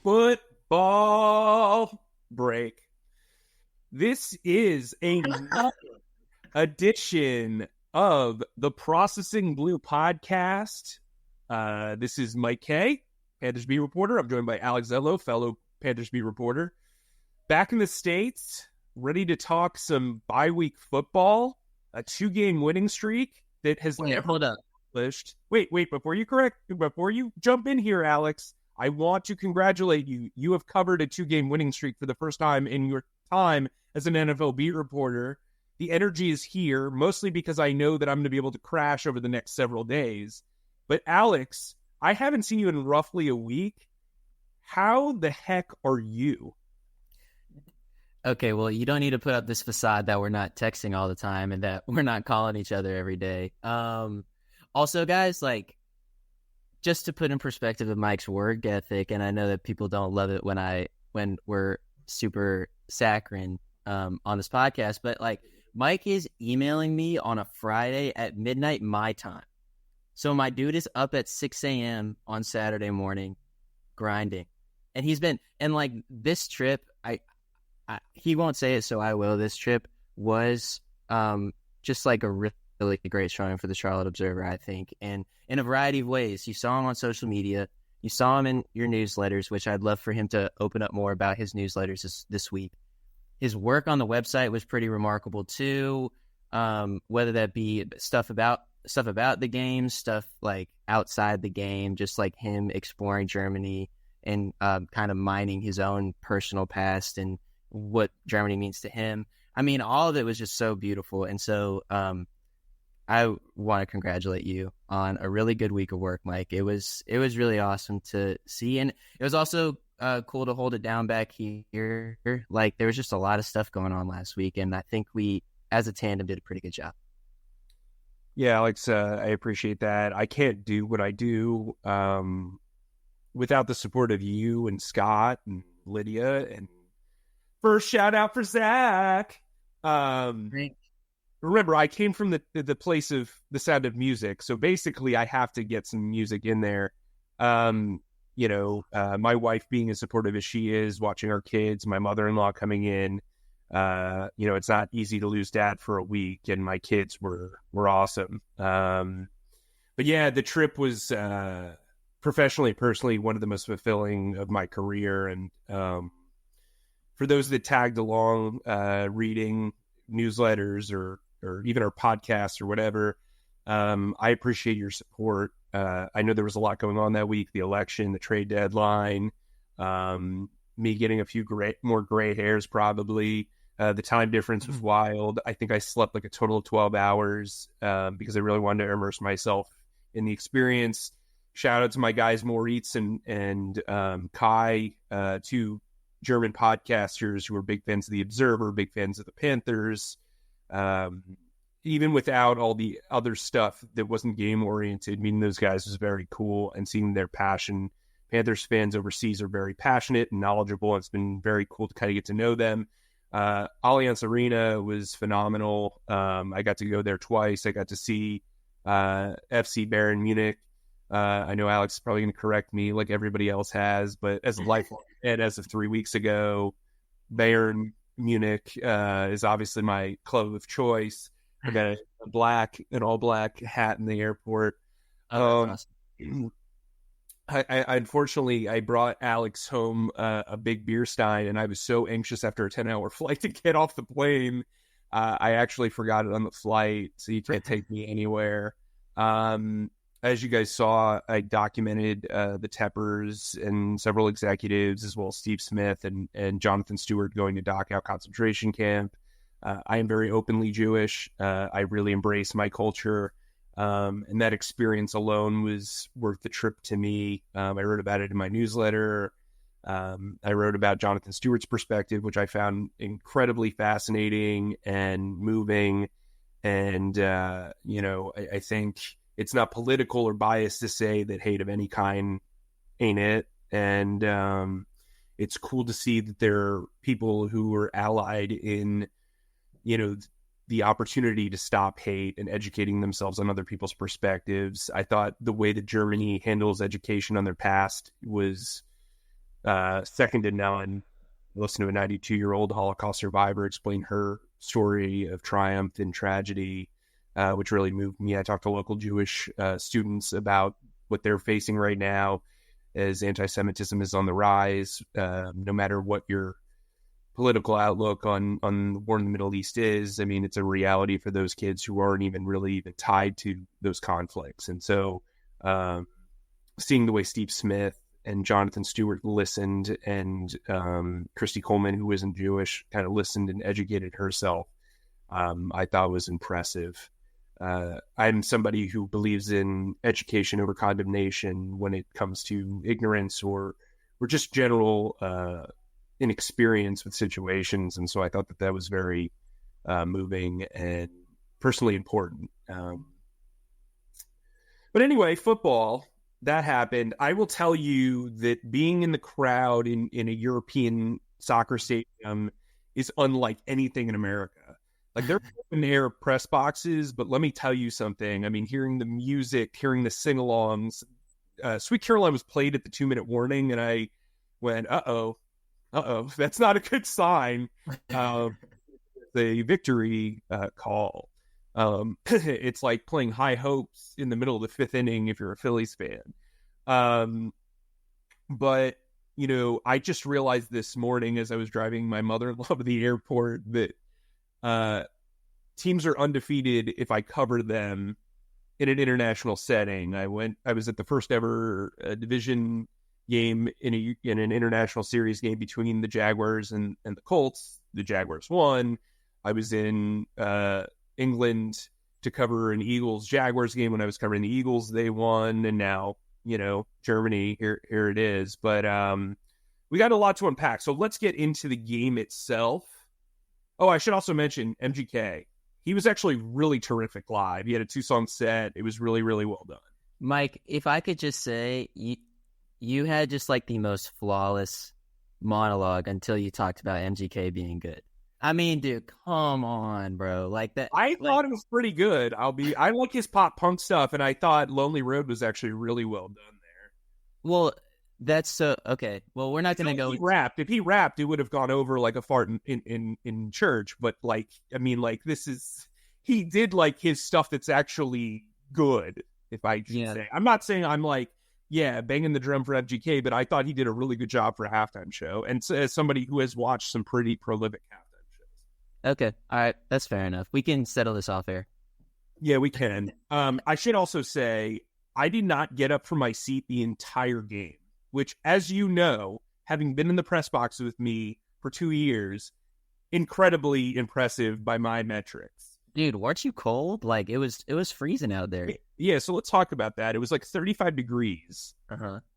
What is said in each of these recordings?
football break. This is another edition of the Processing Blue podcast. This is Mike Kaye, Panthers beat reporter. I'm joined by Alex Zietlow, fellow Panthers beat reporter. Back in the States, ready to talk some bye-week football, a 2-game winning streak that has hold up. Accomplished. Wait, before you jump in here, Alex, I want to congratulate you. You have covered a 2-game winning streak for the first time in your time as an NFL beat reporter. The energy is here, mostly because I know that I'm going to be able to crash over the next several days. But Alex, I haven't seen you in roughly a week. How the heck are you? Okay, well, you don't need to put up this facade that we're not texting all the time and that we're not calling each other every day. Also, guys, like, just to put in perspective of Mike's work ethic, and I know that people don't love it when we're super saccharine on this podcast, but like, Mike is emailing me on a Friday at midnight my time. So my dude is up at 6 a.m. on Saturday morning grinding. And he's been, and like this trip, he won't say it, so I will. This trip was just like a really great showing for the Charlotte Observer, I think, and in a variety of ways. You saw him on social media. You saw him in your newsletters, which I'd love for him to open up more about his newsletters this week. His work on the website was pretty remarkable too, whether that be stuff about the game, stuff like outside the game, just like him exploring Germany and kind of mining his own personal past and what Germany means to him. I mean, all of it was just so beautiful. And so I want to congratulate you on a really good week of work, Mike. It was really awesome to see. And it was also cool to hold it down back here. Like, there was just a lot of stuff going on last week. And I think we, as a tandem, did a pretty good job. Yeah, Alex, I appreciate that. I can't do what I do without the support of you and Scott and Lydia. And first shout out for Zach. Remember, I came from the place of the sound of music, so basically I have to get some music in there. My wife being as supportive as she is, watching our kids, my mother-in-law coming in. It's not easy to lose dad for a week, and my kids were awesome. But yeah, the trip was professionally, personally, one of the most fulfilling of my career. And for those that tagged along, reading newsletters or even our podcast or whatever, I appreciate your support. I know there was a lot going on that week: the election, the trade deadline, me getting a few more gray hairs, probably. The time difference was wild. I think I slept like a total of 12 hours because I really wanted to immerse myself in the experience. Shout out to my guys Moritz and Kaye, two German podcasters who are big fans of the Observer, big fans of the Panthers. Even without all the other stuff that wasn't game oriented, meeting those guys was very cool, and seeing their passion. Panthers fans overseas are very passionate and knowledgeable, and it's been very cool to kind of get to know them. Allianz Arena was phenomenal. I got to go there twice. I got to see FC Bayern Munich. I know Alex is probably going to correct me like everybody else has, but as a lifelong fan, as of 3 weeks ago, Bayern Munich is obviously my club of choice. I got an all black hat in the airport. Awesome. I unfortunately, I brought Alex home a big beer stein, and I was so anxious after a 10-hour flight to get off the plane. I actually forgot it on the flight, so you can't take me anywhere. As you guys saw, I documented the Teppers and several executives, as well as Steve Smith and Jonathan Stewart going to Dachau concentration camp. I am very openly Jewish. I really embrace my culture. And that experience alone was worth the trip to me. I wrote about it in my newsletter. I wrote about Jonathan Stewart's perspective, which I found incredibly fascinating and moving. And, I think it's not political or biased to say that hate of any kind ain't it. And it's cool to see that there are people who are allied in, the opportunity to stop hate and educating themselves on other people's perspectives. I thought the way that Germany handles education on their past was second to none. I listened to a 92-year-old Holocaust survivor explain her story of triumph and tragedy, which really moved me. I talked to local Jewish students about what they're facing right now as anti-Semitism is on the rise. No matter what your political outlook on the war in the Middle East is, I mean, it's a reality for those kids who aren't even tied to those conflicts. And so seeing the way Steve Smith and Jonathan Stewart listened, and Christy Coleman, who isn't Jewish, kind of listened and educated herself, I thought was impressive. I'm somebody who believes in education over condemnation when it comes to ignorance or just general inexperience with situations. And so I thought that was very moving and personally important. But anyway, football, that happened. I will tell you that being in the crowd in a European soccer stadium is unlike anything in America. Like, they're open air press boxes, but let me tell you something. I mean, hearing the music, hearing the sing-alongs, Sweet Caroline was played at the 2-minute warning, and I went, uh-oh, that's not a good sign. The victory call. It's like playing High Hopes in the middle of the fifth inning if you're a Phillies fan. But, you know, I just realized this morning as I was driving my mother-in-law to the airport that teams are undefeated if I cover them in an international setting. I was at the first ever division game in an international series game between the Jaguars and the Colts. The Jaguars won. I was in England to cover an Eagles-Jaguars game. When I was covering the Eagles, they won, and now, you know, Germany, here it is. But we got a lot to unpack, so let's get into the game itself. Oh, I should also mention MGK. He was actually really terrific live. He had a 2-song set. It was really, really well done. Mike, if I could just say, you had just like the most flawless monologue until you talked about MGK being good. I mean, dude, come on, bro. Like that. I thought it was pretty good. I like his pop punk stuff, and I thought Lonely Road was actually really well done there. Well, that's so okay. Well, we're not going to go. If he rapped, it would have gone over like a fart in church. But like, I mean, like, he did like his stuff that's actually good. If I should say, I'm not saying I'm like, banging the drum for FGK, but I thought he did a really good job for a halftime show. And as somebody who has watched some pretty prolific halftime shows. Okay, all right, that's fair enough. We can settle this off air. Yeah, we can. I should also say I did not get up from my seat the entire game, which, as you know, having been in the press box with me for 2 years, incredibly impressive by my metrics. Dude, weren't you cold? Like, it was freezing out there. Yeah, so let's talk about that. It was like 35 degrees,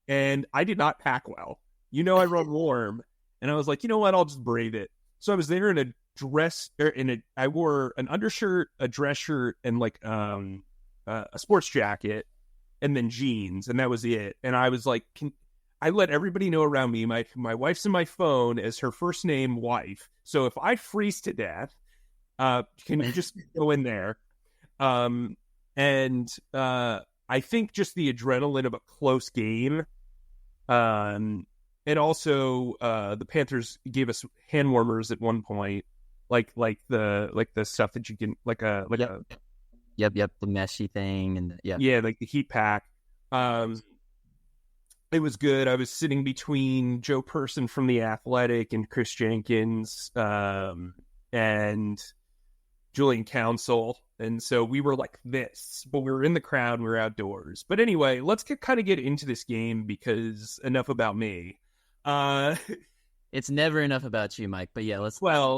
and I did not pack well. You know, I run warm, and I was like, you know what? I'll just brave it. So I was there in a dress, I wore an undershirt, a dress shirt, and like a sports jacket, and then jeans, and that was it. And I was like, I let everybody know around me, my wife's in my phone as her first name, wife. So if I freeze to death, can you just go in there? And I think just the adrenaline of a close game, and also the Panthers gave us hand warmers at one point, like the stuff that you can the meshy thing, and like the heat pack. It was good. I was sitting between Joe Person from The Athletic and Chris Jenkins, and Julian Council. And so we were like this, but we were in the crowd and we were outdoors. But anyway, let's get into this game, because enough about me. It's never enough about you, Mike. But yeah,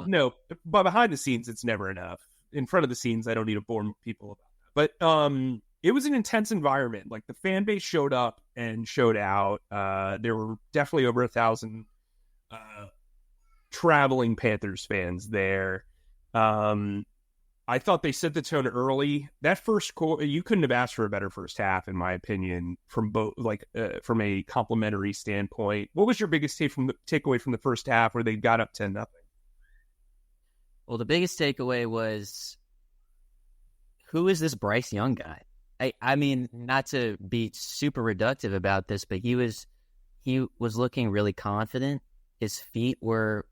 no, but behind the scenes, it's never enough. In front of the scenes, I don't need to bore people about that. But it was an intense environment. Like, the fan base showed up and showed out. There were definitely over 1,000 traveling Panthers fans there. I thought they set the tone early. That first quarter, you couldn't have asked for a better first half, in my opinion, from both, from a complimentary standpoint. What was your biggest takeaway from the first half, where they got up 10-0? Well, the biggest takeaway was, who is this Bryce Young guy? I mean, not to be super reductive about this, but he he was looking really confident. His feet were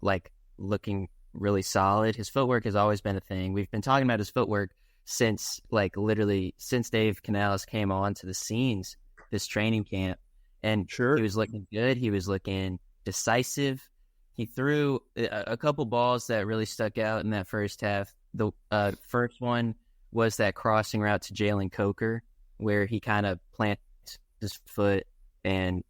like looking really solid. His footwork has always been a thing. We've been talking about his footwork since literally since Dave Canales came on to the scenes this training camp, and Sure. he was looking good. He was looking decisive. He threw a couple balls that really stuck out in that first half. The first one was that crossing route to Jalen Coker, where he kind of plants his foot and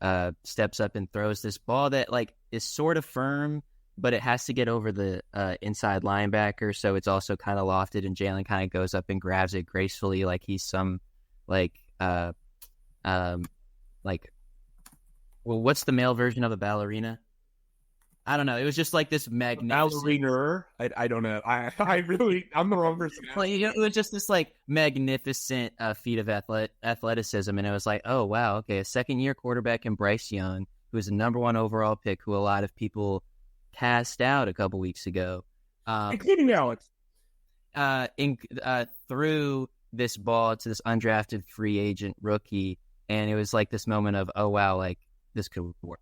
steps up and throws this ball that is sort of firm, but it has to get over the inside linebacker, so it's also kind of lofted, and Jalen kind of goes up and grabs it gracefully like he's some well, what's the male version of a ballerina? I don't know. It was just like this magnificent ballerina. I don't know. I'm the wrong person. Well, it was just this magnificent feat of athleticism, and it was like, oh wow, okay, a second-year quarterback in Bryce Young, who was a number 1 overall pick, who a lot of people cast out a couple weeks ago, including Alex, threw this ball to this undrafted free agent rookie, and it was like this moment of, oh wow, this could work.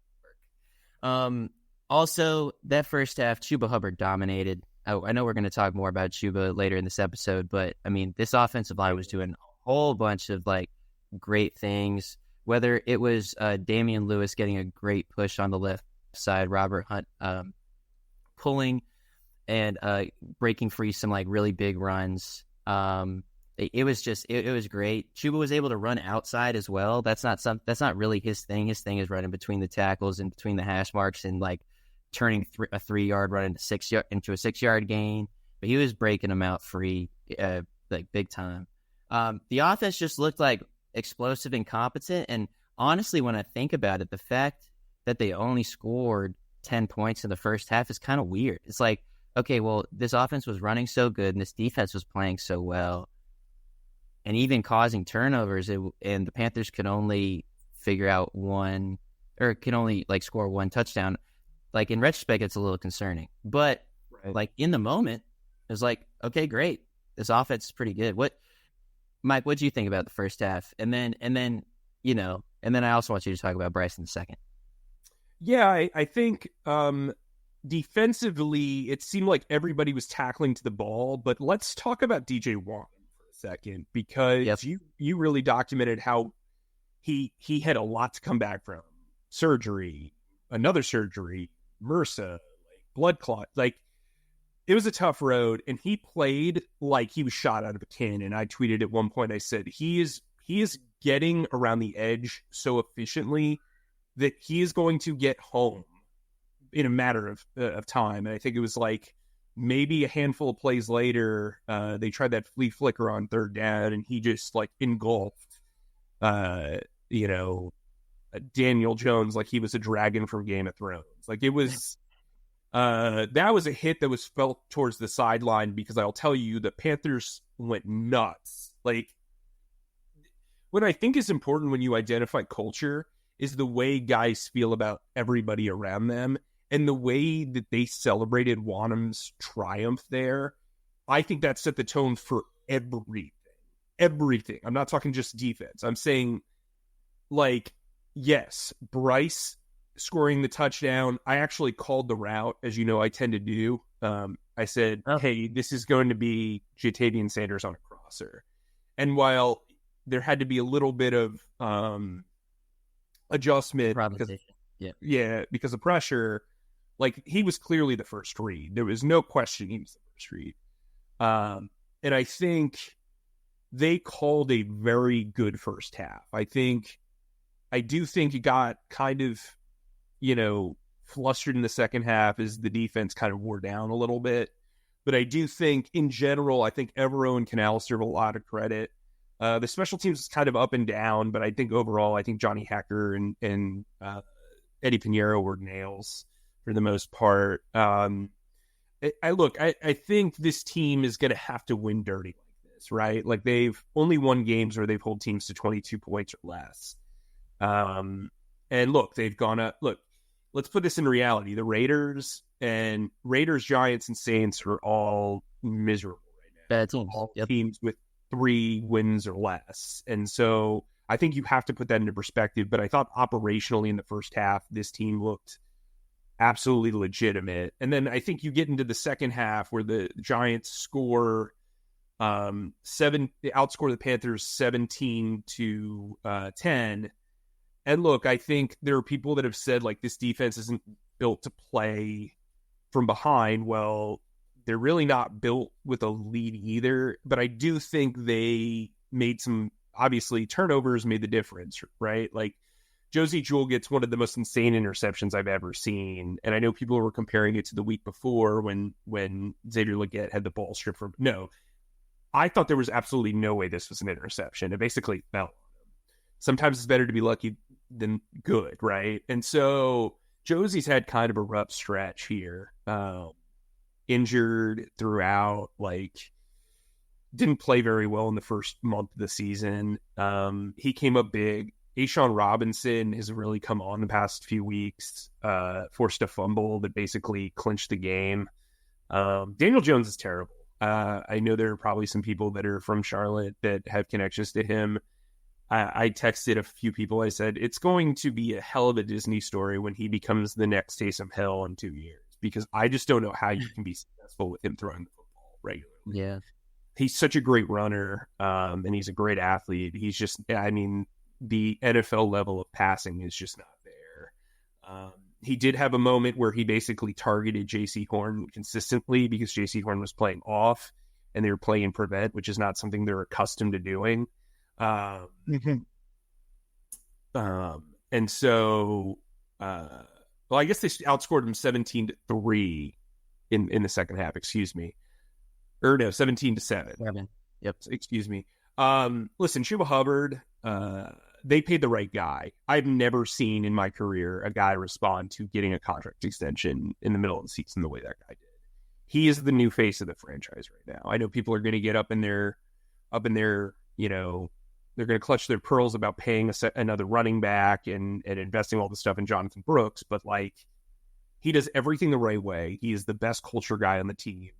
Also, that first half, Chuba Hubbard dominated. I know we're going to talk more about Chuba later in this episode, but I mean, this offensive line was doing a whole bunch of great things. Whether it was Damian Lewis getting a great push on the left side, Robert Hunt pulling and breaking free some really big runs. It was great. Chuba was able to run outside as well. That's not really his thing. His thing is running between the tackles and between the hash marks and turning a 3-yard run into a 6-yard gain. But he was breaking them out free, big time. The offense just looked explosive and competent. And honestly, when I think about it, the fact that they only scored 10 points in the first half is kind of weird. It's okay, well, this offense was running so good and this defense was playing so well, and even causing turnovers, and the Panthers could only figure out score one touchdown. In retrospect, it's a little concerning. But in the moment, it was okay, great. This offense is pretty good. Mike, what do you think about the first half? And then I also want you to talk about Bryce in a second. Yeah, I think defensively, it seemed like everybody was tackling to the ball, but let's talk about DJ Watt for a second, because you really documented how he had a lot to come back from. Surgery, another surgery, MRSA, blood clot. It was a tough road, and he played like he was shot out of a cannon. And I tweeted at one point, I said, he is getting around the edge so efficiently that he is going to get home in a matter of time. And I think it was maybe a handful of plays later, they tried that flea flicker on 3rd down, and he just engulfed, Daniel Jones like he was a dragon from Game of Thrones. It was, that was a hit that was felt towards the sideline, because I'll tell you, the Panthers went nuts. What I think is important when you identify culture is the way guys feel about everybody around them, and the way that they celebrated Wanham's triumph there. I think that set the tone for everything. Everything. I'm not talking just defense. I'm saying, yes, Bryce scoring the touchdown. I actually called the route, as you know I tend to do. I said, hey, this is going to be Jatavian Sanders on a crosser. And while there had to be a little bit of adjustment because of pressure, he was clearly the first read. There was no question he was the first read. And I think they called a very good first half. I do think it got kind of, flustered in the second half as the defense kind of wore down a little bit. But I do think, in general, I think Evero and Canales deserve a lot of credit. The special teams is kind of up and down, but I think overall, I think Johnny Hecker and Eddie Pinheiro were nails for the most part. I think this team is going to have to win dirty like this, right? They've only won games where they've held teams to 22 points or less. And look, they've gone up. Look, let's put this in reality. The Raiders, Giants, and Saints are all miserable right now. Bad teams. All teams with 3 wins or less. And so I think you have to put that into perspective. But I thought operationally in the first half, this team looked absolutely legitimate. And then I think you get into the second half where the Giants score they outscore the Panthers 17-10. And look, I think there are people that have said like this defense isn't built to play from behind. Well, they're really not built with a lead either, but I do think they made some, obviously turnovers made the difference, right? Like Josie Jewell gets one of the most insane interceptions I've ever seen. And I know people were comparing it to the week before when Xavier Legette had the ball stripped from, no, I thought there was absolutely no way this was an interception. It basically fell on him. Sometimes it's better to be lucky than good, right? And so Josie's had kind of a rough stretch here. Injured throughout, like didn't play very well in the first month of the season. He came up big. A'Shawn Robinson has really come on the past few weeks, forced a fumble that basically clinched the game. Daniel Jones is terrible. I know there are probably some people that are from Charlotte that have connections to him. I texted a few people. I said, it's going to be a hell of a Disney story when he becomes the next Taysom Hill in 2 years, because I just don't know how you can be successful with him throwing the football regularly. Yeah. He's such a great runner, and he's a great athlete. He's just, I mean, the NFL level of passing is just not there. He did have a moment where he basically targeted J.C. Horn consistently because J.C. Horn was playing off and they were playing prevent, which is not something they're accustomed to doing. And so, well, I guess they outscored him 17-3 in the second half, excuse me. Or no, 17-7. Yep. Excuse me. Listen, Chuba Hubbard, they paid the right guy. I've never seen in my career a guy respond to getting a contract extension in the middle of the season the way that guy did. He is the new face of the franchise right now. I know people are going to get up in their, you know, they're going to clutch their pearls about paying another running back and investing all the stuff in Jonathan Brooks, but like he does everything the right way. He is the best culture guy on the team.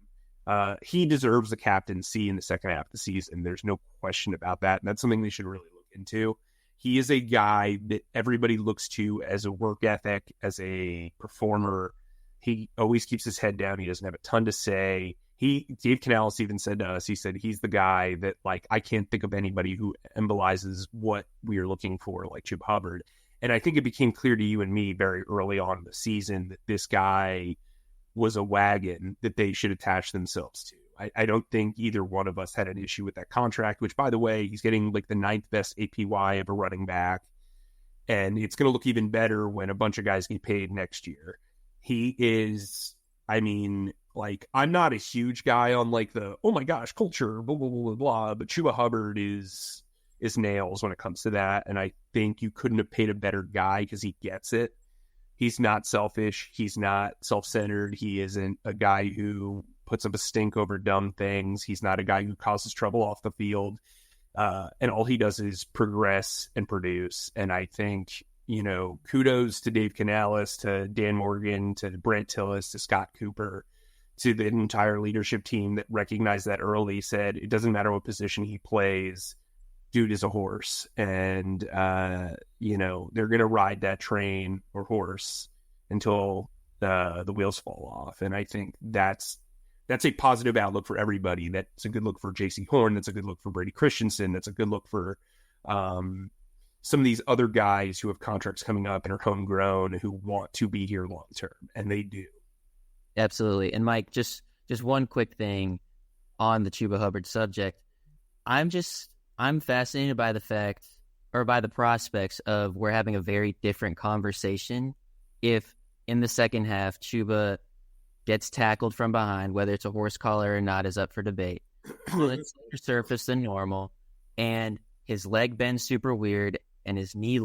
He deserves the captaincy in the second half of the season. There's no question about that. And that's something they should really look into. He is a guy that everybody looks to as a work ethic, as a performer. He always keeps his head down. He doesn't have a ton to say. Dave Canales even said to us, he said, he's the guy that, like, I can't think of anybody who embolizes what we are looking for, like Chuba Hubbard. And I think it became clear to you and me very early on in the season that this guy was a wagon that they should attach themselves to. I don't think either one of us had an issue with that contract, which, by the way, he's getting like the 9th best APY of a running back. And it's going to look even better when a bunch of guys get paid next year. He is, I mean, like, I'm not a huge guy on like the, oh my gosh, culture, blah, blah, blah, blah, blah. But Chuba Hubbard is nails when it comes to that. And I think you couldn't have paid a better guy because he gets it. He's not selfish. He's not self-centered. He isn't a guy who puts up a stink over dumb things. He's not a guy who causes trouble off the field. And all he does is progress and produce. And I think, you know, kudos to Dave Canales, to Dan Morgan, to Brent Tillis, to Scott Cooper, to the entire leadership team that recognized that early, said it doesn't matter what position he plays, dude is a horse. And, you know, they're going to ride that train or horse until the wheels fall off. And I think that's a positive outlook for everybody. That's a good look for J.C. Horn. That's a good look for Brady Christensen. That's a good look for some of these other guys who have contracts coming up and are homegrown who want to be here long term, and they do. Absolutely. And Mike, just one quick thing on the Chuba Hubbard subject. I'm fascinated by the fact, or by the prospects of we're having a very different conversation if in the second half Chuba gets tackled from behind, whether it's a horse collar or not is up for debate. It's surface than normal, and his leg bends super weird, and his knee,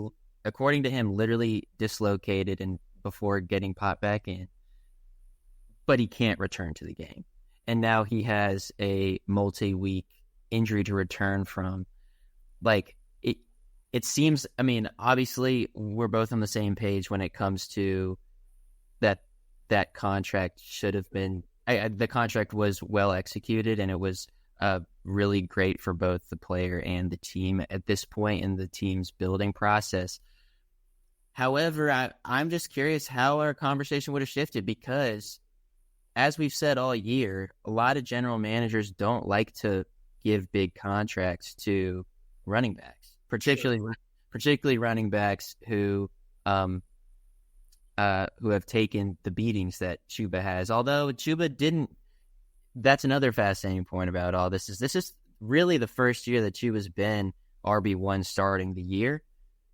according to him, literally dislocated and before getting popped back in. But he can't return to the game. And now he has a multi-week injury to return from. Like, it seems, I mean, obviously we're both on the same page when it comes to that contract should have been, the contract was well executed, and it was really great for both the player and the team at this point in the team's building process. However, I'm just curious how our conversation would have shifted, because as we've said all year, a lot of general managers don't like to give big contracts to running backs, particularly running backs who have taken the beatings that Chuba has. Although Chuba didn't. That's another fascinating point about all this. This is really the first year that Chuba's been RB1 starting the year.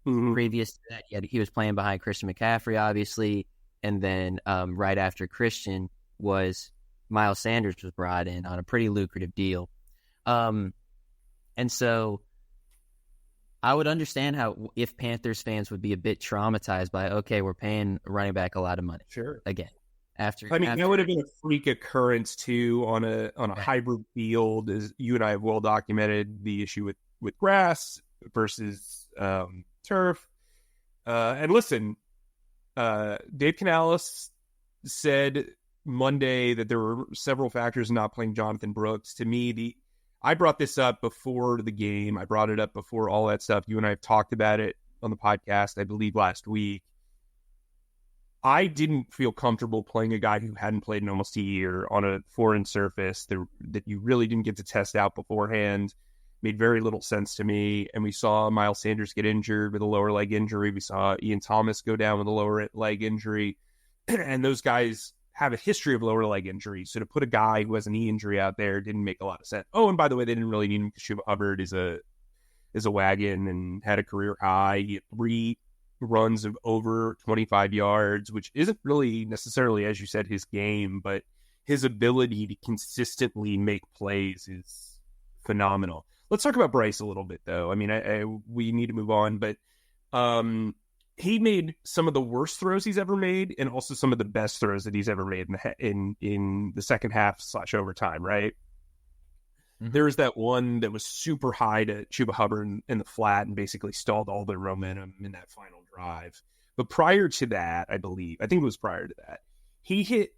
Mm-hmm. Previous to that, he was playing behind Christian McCaffrey, obviously, and then right after Christian was Miles Sanders was brought in on a pretty lucrative deal. And so I would understand how if Panthers fans would be a bit traumatized by, okay, we're paying a running back a lot of money. Sure. Again. That would have been a freak occurrence too on a hybrid field, as you and I have well documented the issue with grass versus turf. And listen, Dave Canales said Monday that there were several factors in not playing Jonathan Brooks. To me, I brought this up before the game. I brought it up before all that stuff. You and I have talked about it on the podcast, I believe, last week. I didn't feel comfortable playing a guy who hadn't played in almost a year on a foreign surface that you really didn't get to test out beforehand. Made very little sense to me. And we saw Miles Sanders get injured with a lower leg injury. We saw Ian Thomas go down with a lower leg injury. And those guys have a history of lower leg injuries. So to put a guy who has a knee injury out there didn't make a lot of sense. Oh, and by the way, they didn't really need him because Chuba Hubbard is a wagon and had a career high. He had 3 runs of over 25 yards, which isn't really necessarily, as you said, his game, but his ability to consistently make plays is phenomenal. Let's talk about Bryce a little bit, though. I mean, we need to move on, but he made some of the worst throws he's ever made, and also some of the best throws that he's ever made in the second half / overtime, right? Mm-hmm. There was that one that was super high to Chuba Hubbard in the flat and basically stalled all their momentum in that final drive. But prior to that, I think it was prior to that, he hit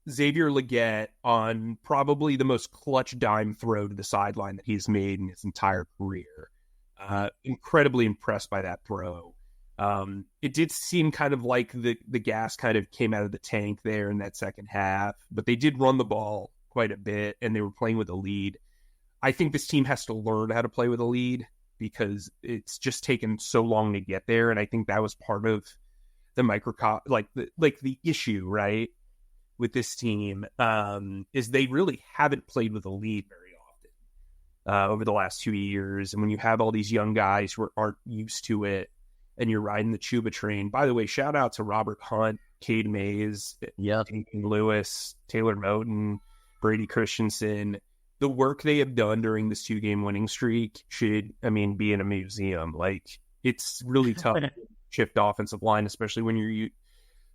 Xavier Legette on probably the most clutch dime throw to the sideline that he's made in his entire career. Incredibly impressed by that throw. It did seem kind of like the gas kind of came out of the tank there in that second half, but they did run the ball quite a bit and they were playing with a lead. I think this team has to learn how to play with a lead because it's just taken so long to get there. And I think that was part of the the issue, right, with this team, is they really haven't played with a lead very often over the last 2 years. And when you have all these young guys who aren't used to it and you're riding the Chuba train, by the way, shout out to Robert Hunt, Cade Mays, Nathan Lewis, Taylor Moton, Brady Christensen. The work they have done during this 2-game winning streak should, be in a museum. Like, it's really tough to shift offensive line, especially when you're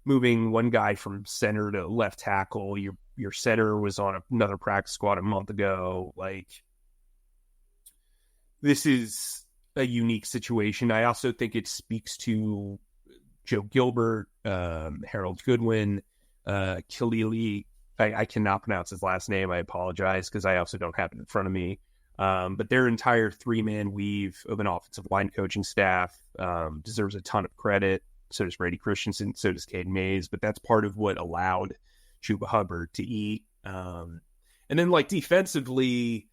moving one guy from center to left tackle. Your center was on another practice squad a month ago. Like, this is a unique situation. I also think it speaks to Joe Gilbert, Harold Goodwin, Khalili. I cannot pronounce his last name. I apologize because I also don't have it in front of me. But their entire 3-man weave of an offensive line coaching staff deserves a ton of credit. So does Brady Christensen. So does Cade Mays. But that's part of what allowed Chuba Hubbard to eat. And then, defensively,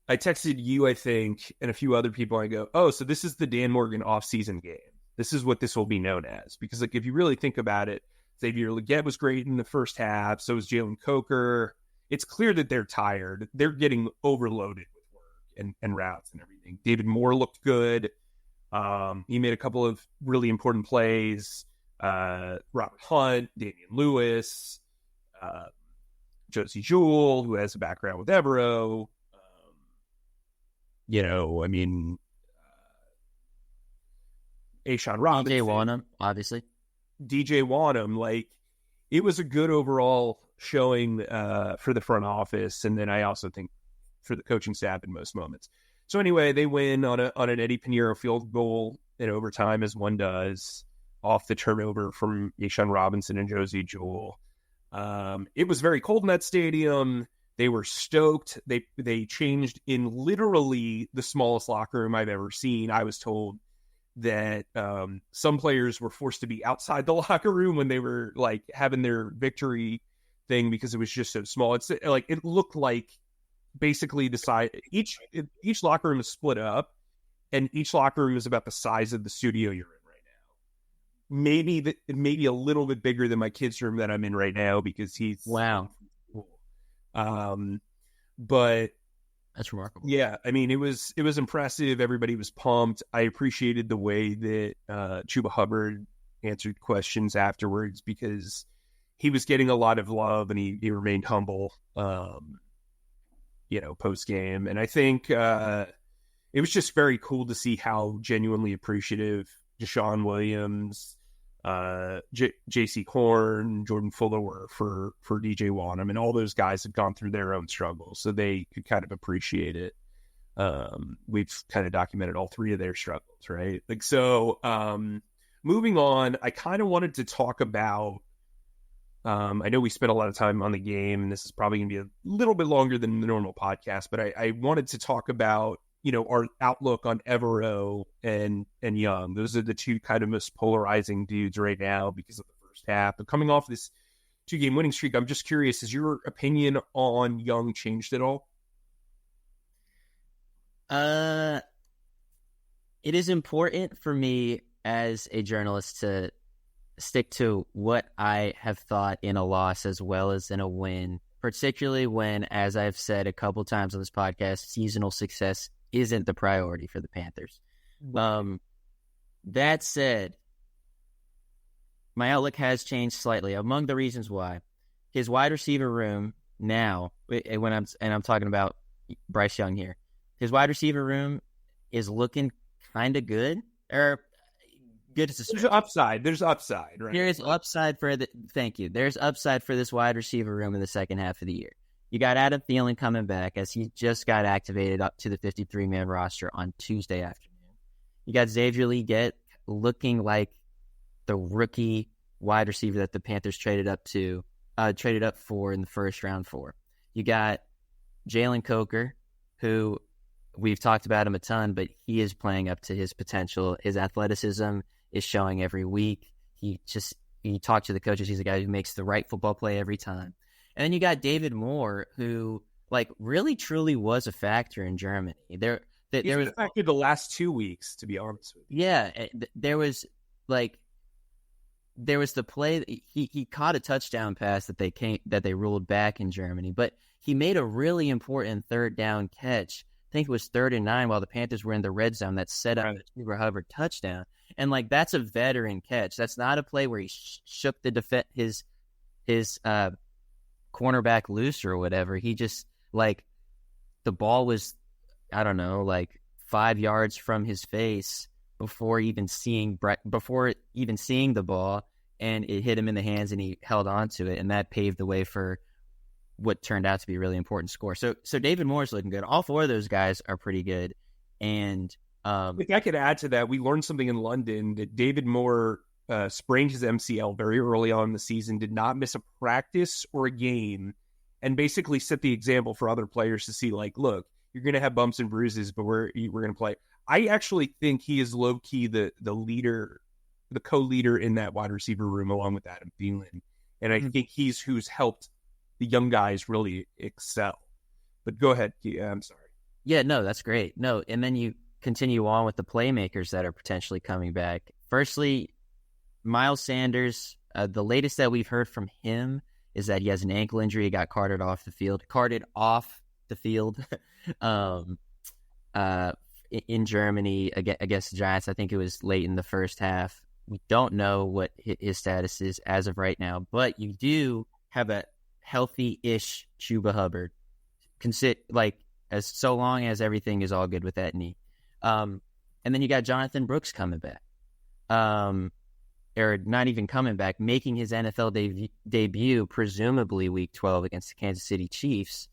I texted you, I think, and a few other people. I go, oh, so this is the Dan Morgan offseason game. This is what this will be known as. Because, if you really think about it, Xavier Legette was great in the first half. So was Jalen Coker. It's clear that they're tired. They're getting overloaded with work and routes and everything. David Moore looked good. He made a couple of really important plays. Robert Hunt, Damian Lewis, Josie Jewell, who has a background with Evero. Ashawn Robinson. DJ Wanham, obviously. DJ Wanham, it was a good overall showing for the front office, and then I also think for the coaching staff in most moments. So anyway, they win on an Eddie Pinheiro field goal in overtime, as one does, off the turnover from Ashawn Robinson and Josie Jewell. It was very cold in that stadium. They were stoked. They changed in literally the smallest locker room I've ever seen. I was told that some players were forced to be outside the locker room when they were like having their victory thing because it was just so small. It's like it looked like basically the size. Each locker room is split up, and each locker room is about the size of the studio you're in right now. Maybe a little bit bigger than my kid's room that I'm in right now because he's wow. But that's remarkable. Yeah, I mean, it was impressive. Everybody was pumped. I appreciated the way that Chuba Hubbard answered questions afterwards because he was getting a lot of love and he remained humble, post game. And I think it was just very cool to see how genuinely appreciative Deshaun Williams, J.C. Horn, Jordan Fuller were for DJ Wanham, and all those guys have gone through their own struggles, so they could kind of appreciate it. We've kind of documented all three of their struggles, right? Like, so moving on, I kind of wanted to talk about, I know we spent a lot of time on the game, and this is probably going to be a little bit longer than the normal podcast, but I wanted to talk about, our outlook on Evero and Young. Those are the two kind of most polarizing dudes right now because of the first half. But coming off this 2-game winning streak, I'm just curious, has your opinion on Young changed at all? It is important for me as a journalist to stick to what I have thought in a loss as well as in a win, particularly when, as I've said a couple times on this podcast, seasonal success isn't the priority for the Panthers. That said, my outlook has changed slightly. Among the reasons why, his wide receiver room now, I'm talking about Bryce Young here, his wide receiver room is looking kind of good, or good as a stretch. There's upside, right? There's upside thank you. There's upside for this wide receiver room in the second half of the year. You got Adam Thielen coming back as he just got activated up to the 53-man roster on Tuesday afternoon. You got Xavier Legette looking like the rookie wide receiver that the Panthers traded up for in the first round for. You got Jalen Coker, who we've talked about him a ton, but he is playing up to his potential. His athleticism is showing every week. You talk to the coaches, he's a guy who makes the right football play every time. And then you got David Moore, who really truly was a factor in Germany. There was a factor the last 2 weeks, to be honest with you. Yeah, there was the play he caught a touchdown pass that they ruled back in Germany, but he made a really important third down catch. I think it was 3rd and 9 while the Panthers were in the red zone that set up the Chuba Hubbard touchdown. And that's a veteran catch. That's not a play where he shook his cornerback loose or whatever. He just the ball was, I don't know, 5 yards from his face before even seeing the ball, and it hit him in the hands and he held on to it, and that paved the way for what turned out to be a really important score. So David Moore's looking good. All four of those guys are pretty good. And if I could add to that, we learned something in London that David Moore sprained his MCL very early on in the season, did not miss a practice or a game, and basically set the example for other players to see, look, you're going to have bumps and bruises, but we're going to play. I actually think he is low-key the leader, the co-leader in that wide receiver room along with Adam Thielen. And I think he's who's helped the young guys really excel. But go ahead. I'm sorry. Yeah, no, that's great. No, and then you continue on with the playmakers that are potentially coming back. Firstly, Miles Sanders, the latest that we've heard from him is that he has an ankle injury. He got carted off the field in Germany against the Giants. I think it was late in the first half. We don't know what his status is as of right now, but you do have a healthy-ish Chuba Hubbard. As so long as everything is all good with that knee. And then you got Jonathan Brooks coming back. Or not even coming back, making his NFL debut, presumably Week 12 against the Kansas City Chiefs.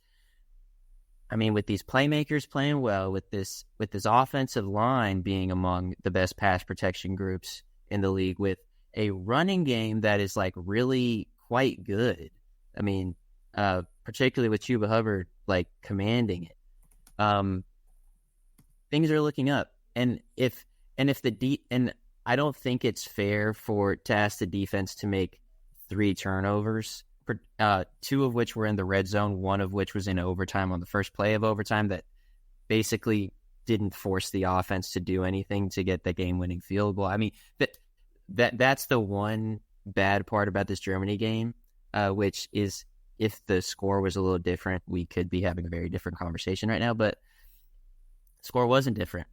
I mean, with these playmakers playing well, with this offensive line being among the best pass protection groups in the league, with a running game that is really quite good. I mean, particularly with Chuba Hubbard like commanding it. Things are looking up, and if and I don't think it's fair to ask the defense to make 3 turnovers, 2 of which were in the red zone, 1 of which was in overtime on the first play of overtime that basically didn't force the offense to do anything to get the game-winning field goal. I mean, that's the one bad part about this Germany game, which is if the score was a little different, we could be having a very different conversation right now, but the score wasn't different.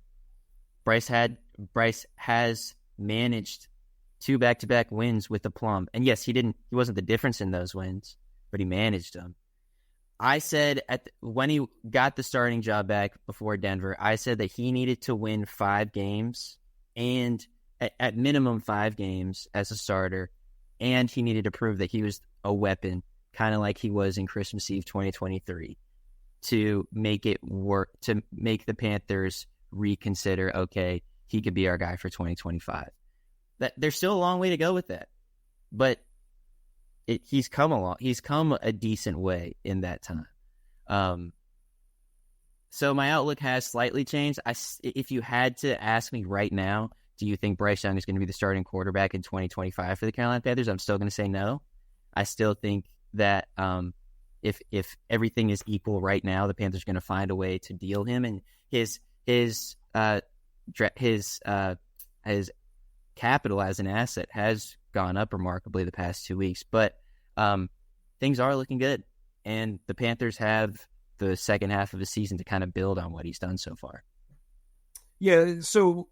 Bryce has managed 2 back-to-back wins with aplomb. And yes, he wasn't the difference in those wins, but he managed them. I said when he got the starting job back before Denver, I said that he needed to win 5 games, and at minimum 5 games as a starter, and he needed to prove that he was a weapon, kind of like he was in Christmas Eve 2023, to make it work, to make the Panthers reconsider, okay, he could be our guy for 2025. There's still a long way to go with that, but he's come a decent way in that time. So my outlook has slightly changed. If you had to ask me right now, do you think Bryce Young is going to be the starting quarterback in 2025 for the Carolina Panthers? I'm still going to say no. I still think that if everything is equal right now, the Panthers are going to find a way to deal him, and his capital as an asset has gone up remarkably the past 2 weeks. But things are looking good, and the Panthers have the second half of the season to kind of build on what he's done so far. Yeah, so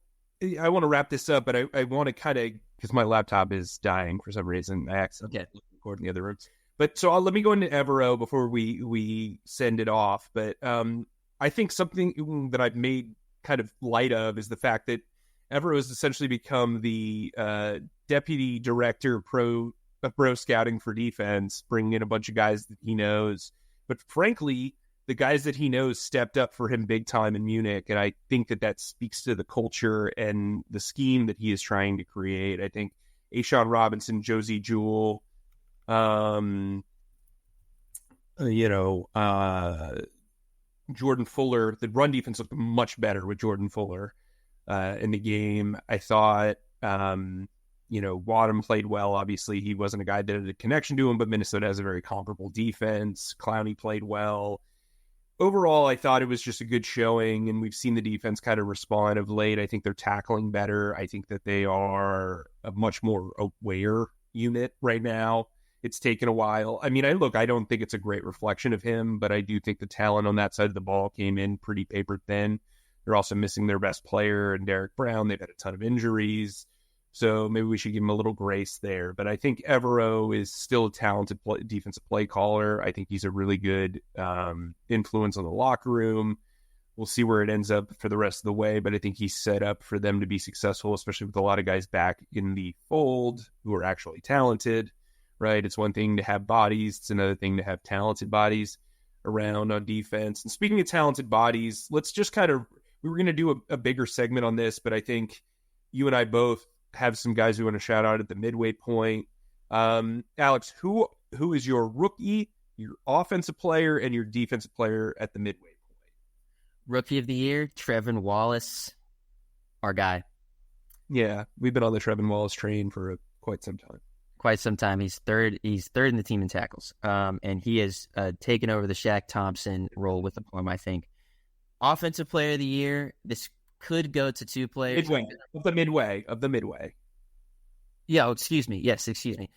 I want to wrap this up, but I want to kind of, because my laptop is dying for some reason. I accidentally record in the other room. But so let me go into Evero before we send it off. But I think something that I've made kind of light of is the fact that Evero has essentially become the deputy director of pro scouting for defense, bringing in a bunch of guys that he knows. But frankly, the guys that he knows stepped up for him big time in Munich, and I think that speaks to the culture and the scheme that he is trying to create. I think A'Shawn Robinson, Josie Jewell, Jordan Fuller, the run defense looked much better with Jordan Fuller in the game. I thought, Wadham played well. Obviously, he wasn't a guy that had a connection to him, but Minnesota has a very comparable defense. Clowney played well. Overall, I thought it was just a good showing, and we've seen the defense kind of respond of late. I think they're tackling better. I think that they are a much more aware unit right now. It's taken a while. I mean, I don't think it's a great reflection of him, but I do think the talent on that side of the ball came in pretty paper thin. They're also missing their best player, and Derek Brown. They've had a ton of injuries. So maybe we should give him a little grace there. But I think Evero is still a talented defensive play caller. I think he's a really good influence on the locker room. We'll see where it ends up for the rest of the way. But I think he's set up for them to be successful, especially with a lot of guys back in the fold who are actually talented, right? It's one thing to have bodies. It's another thing to have talented bodies around on defense. And speaking of talented bodies, let's just we were going to do a bigger segment on this, but I think you and I both have some guys we want to shout out at the midway point. Alex, who is your rookie, your offensive player, and your defensive player at the midway point? Rookie of the year, Trevin Wallace, our guy. Yeah, we've been on the Trevin Wallace train for quite some time. He's third in the team in tackles. And he has taken over the Shaq Thompson role with aplomb, I think. Offensive player of the year, this could go to 2 players. Of the midway. Yeah, excuse me. Yes, excuse me.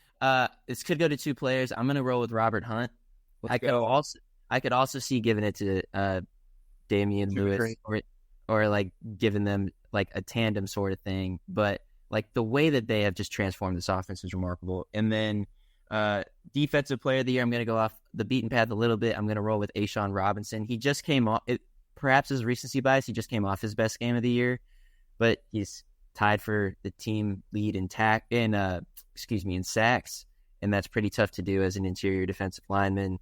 This could go to 2 players. I'm going to roll with Robert Hunt. I could also see giving it to Damian Lewis or like giving them like a tandem sort of thing. But like the way that they have just transformed this offense is remarkable. And then defensive player of the year, I'm going to go off the beaten path a little bit. I'm going to roll with A'Shawn Robinson. He just came off, perhaps as recency bias, he just came off his best game of the year, but he's tied for the team lead in sacks, and that's pretty tough to do as an interior defensive lineman.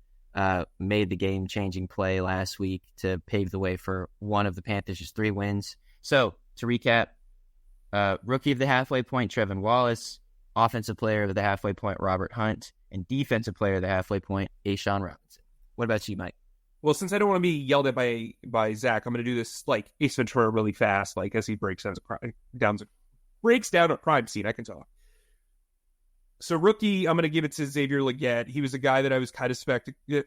Made the game-changing play last week to pave the way for one of the Panthers' 3 wins. So, to recap, rookie of the halfway point, Trevin Wallace, offensive player of the halfway point, Robert Hunt, and defensive player of the halfway point, A'Shawn Robinson. What about you, Mike? Well, since I don't want to be yelled at by Zach, I'm going to do this like Ace Ventura really fast, like as he breaks down a crime scene. I can talk. So rookie, I'm going to give it to Xavier Legette. He was a guy that I was kind of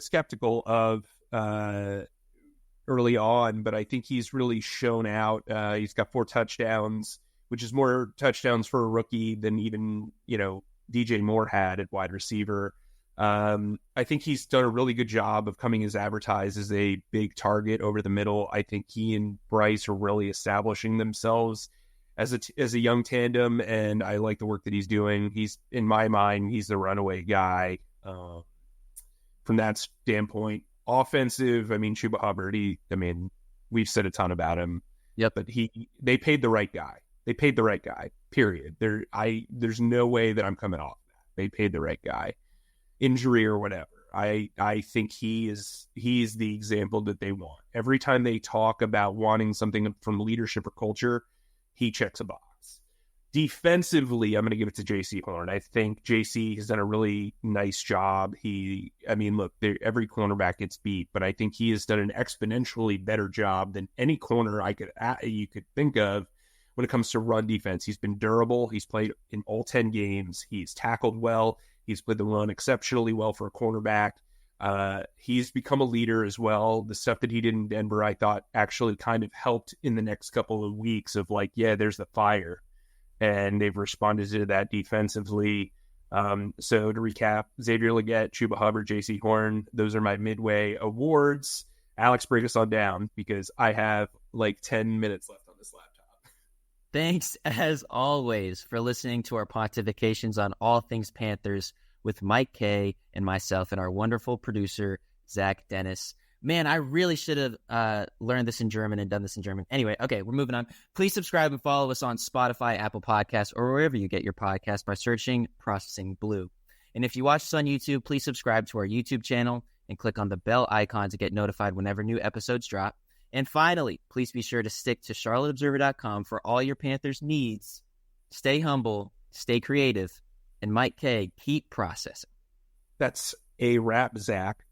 skeptical of early on, but I think he's really shown out. He's got 4 touchdowns, which is more touchdowns for a rookie than even, DJ Moore had at wide receiver. I think he's done a really good job of coming as advertised as a big target over the middle. I think he and Bryce are really establishing themselves as a young tandem, and I like the work that he's doing. He's, in my mind, he's the runaway guy from that standpoint. Offensive, Chuba Hubbard, we've said a ton about him. Yep. But they paid the right guy. They paid the right guy, period. There's no way that I'm coming off that. They paid the right guy. Injury or whatever. I think he's the example that they want. Every time they talk about wanting something from leadership or culture, he checks a box. Defensively, I'm going to give it to JC Horn. I think JC has done a really nice job. Look, every cornerback gets beat, but I think he has done an exponentially better job than any corner you could think of when it comes to run defense. He's been durable. He's played in all 10 games. He's tackled well. He's played the run exceptionally well for a cornerback. He's become a leader as well. The stuff that he did in Denver, I thought actually kind of helped in the next couple of weeks of like, yeah, there's the fire. And they've responded to that defensively. So to recap, Xavier Legette, Chuba Hubbard, JC Horn, those are my midway awards. Alex, break us on down because I have like 10 minutes left on this laptop. Thanks, as always, for listening to our pontifications on all things Panthers with Mike Kaye and myself and our wonderful producer, Zach Dennis. Man, I really should have learned this in German and done this in German. Anyway, okay, we're moving on. Please subscribe and follow us on Spotify, Apple Podcasts, or wherever you get your podcast by searching Processing Blue. And if you watch us on YouTube, please subscribe to our YouTube channel and click on the bell icon to get notified whenever new episodes drop. And finally, please be sure to stick to charlotteobserver.com for all your Panthers needs. Stay humble, stay creative, and Mike Kaye, keep processing. That's a wrap, Zach.